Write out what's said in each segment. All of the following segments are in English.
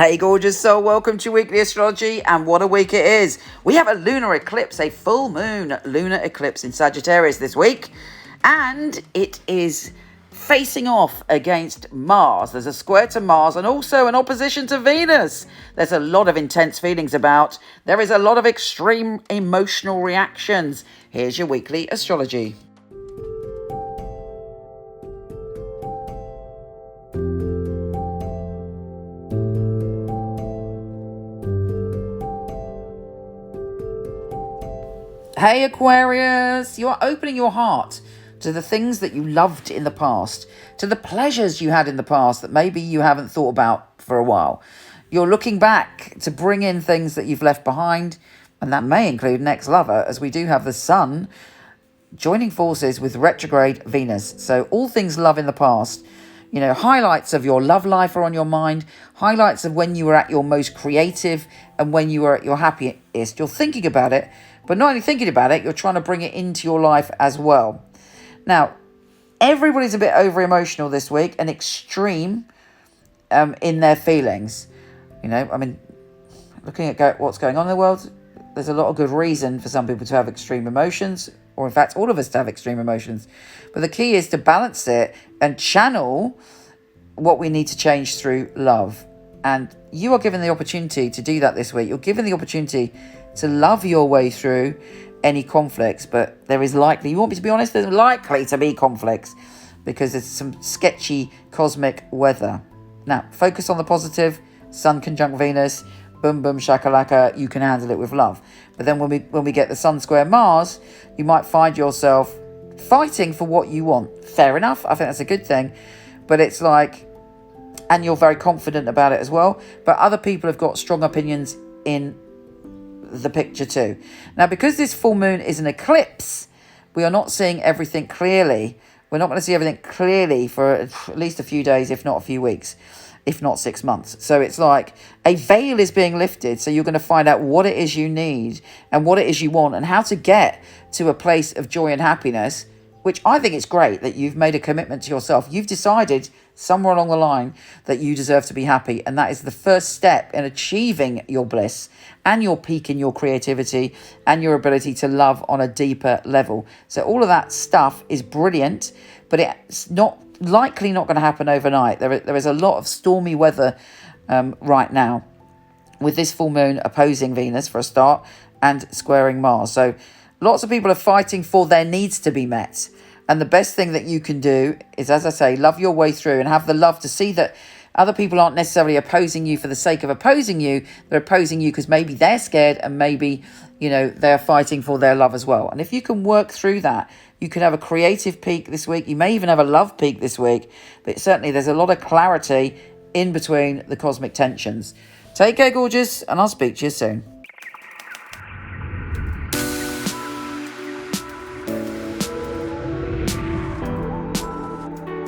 Hey gorgeous soul, welcome to Weekly Astrology, and what a week it is. We have a lunar eclipse, a full moon lunar eclipse in Sagittarius this week, and it is facing off against Mars. There's a square to Mars and also an opposition to Venus. There's a lot of intense feelings about. There is a lot of extreme emotional reactions. Here's your weekly astrology. Hey Aquarius, you are opening your heart to the things that you loved in the past, to the pleasures you had in the past that maybe you haven't thought about for a while. You're looking back to bring in things that you've left behind, and that may include an ex-lover, as we do have the Sun joining forces with retrograde Venus. So all things love in the past, you know, highlights of your love life are on your mind, highlights of when you were at your most creative and when you were at your happiest. You're thinking about it, but not only thinking about it, you're trying to bring it into your life as well. Now, everybody's a bit over-emotional this week and extreme in their feelings. You know, I mean, looking at what's going on in the world, there's a lot of good reason for some people to have extreme emotions, or in fact, all of us to have extreme emotions. But the key is to balance it and channel what we need to change through love. And you are given the opportunity to do that this week. You're given the opportunity to love your way through any conflicts, but there is likely, you want me to be honest, there's likely to be conflicts because there's some sketchy cosmic weather. Now, focus on the positive. Sun conjunct Venus, boom, boom, shakalaka, you can handle it with love. But then when we get the Sun square Mars, you might find yourself fighting for what you want. Fair enough, I think that's a good thing, but it's like, and you're very confident about it as well, but other people have got strong opinions in the picture too. Now, because this full moon is an eclipse, we are not seeing everything clearly. We're not going to see everything clearly for at least a few days, if not a few weeks, if not 6 months. So it's like a veil is being lifted. So you're going to find out what it is you need and what it is you want and how to get to a place of joy and happiness, which I think it's great that you've made a commitment to yourself. You've decided somewhere along the line that you deserve to be happy. And that is the first step in achieving your bliss and your peak in your creativity and your ability to love on a deeper level. So all of that stuff is brilliant, but it's likely not going to happen overnight. There is a lot of stormy weather right now with this full moon opposing Venus for a start and squaring Mars. So lots of people are fighting for their needs to be met. And the best thing that you can do is, as I say, love your way through and have the love to see that other people aren't necessarily opposing you for the sake of opposing you. They're opposing you because maybe they're scared and maybe, you know, they're fighting for their love as well. And if you can work through that, you can have a creative peak this week. You may even have a love peak this week. But certainly there's a lot of clarity in between the cosmic tensions. Take care, gorgeous, and I'll speak to you soon.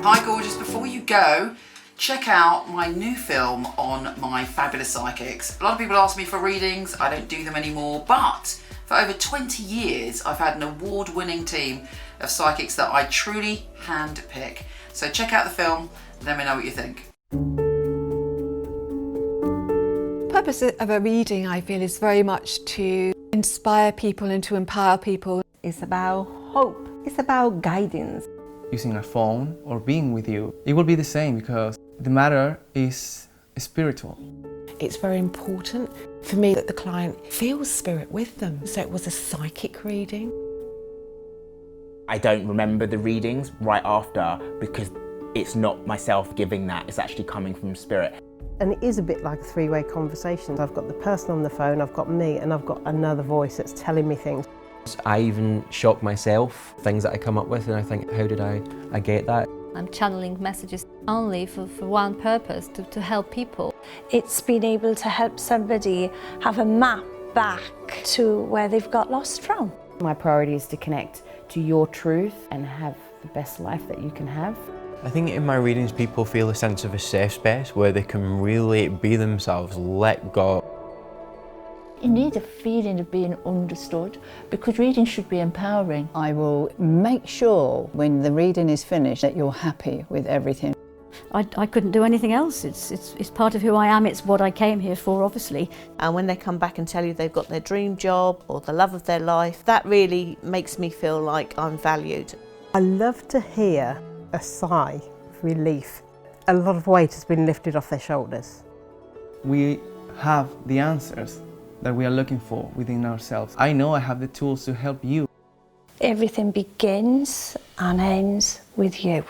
Hi gorgeous, before you go, check out my new film on my fabulous psychics. A lot of people ask me for readings, I don't do them anymore, but for over 20 years I've had an award-winning team of psychics that I truly hand-pick. So check out the film, let me know what you think. The purpose of a reading, I feel, is very much to inspire people and to empower people. It's about hope, it's about guidance. Using a phone or being with you, it will be the same because the matter is spiritual. It's very important for me that the client feels spirit with them. So it was a psychic reading. I don't remember the readings right after because it's not myself giving that, it's actually coming from spirit. And it is a bit like a three-way conversation. I've got the person on the phone, I've got me, and I've got another voice that's telling me things. I even shock myself, things that I come up with, and I think, how did I get that? I'm channeling messages only for one purpose, to help people. It's been able to help somebody have a map back to where they've got lost from. My priority is to connect to your truth and have the best life that you can have. I think in my readings people feel a sense of a safe space where they can really be themselves, let go. You need a feeling of being understood because reading should be empowering. I will make sure when the reading is finished that you're happy with everything. I couldn't do anything else. It's part of who I am. It's what I came here for, obviously. And when they come back and tell you they've got their dream job or the love of their life, that really makes me feel like I'm valued. I love to hear a sigh of relief. A lot of weight has been lifted off their shoulders. We have the answers that we are looking for within ourselves. I know I have the tools to help you. Everything begins and ends with you.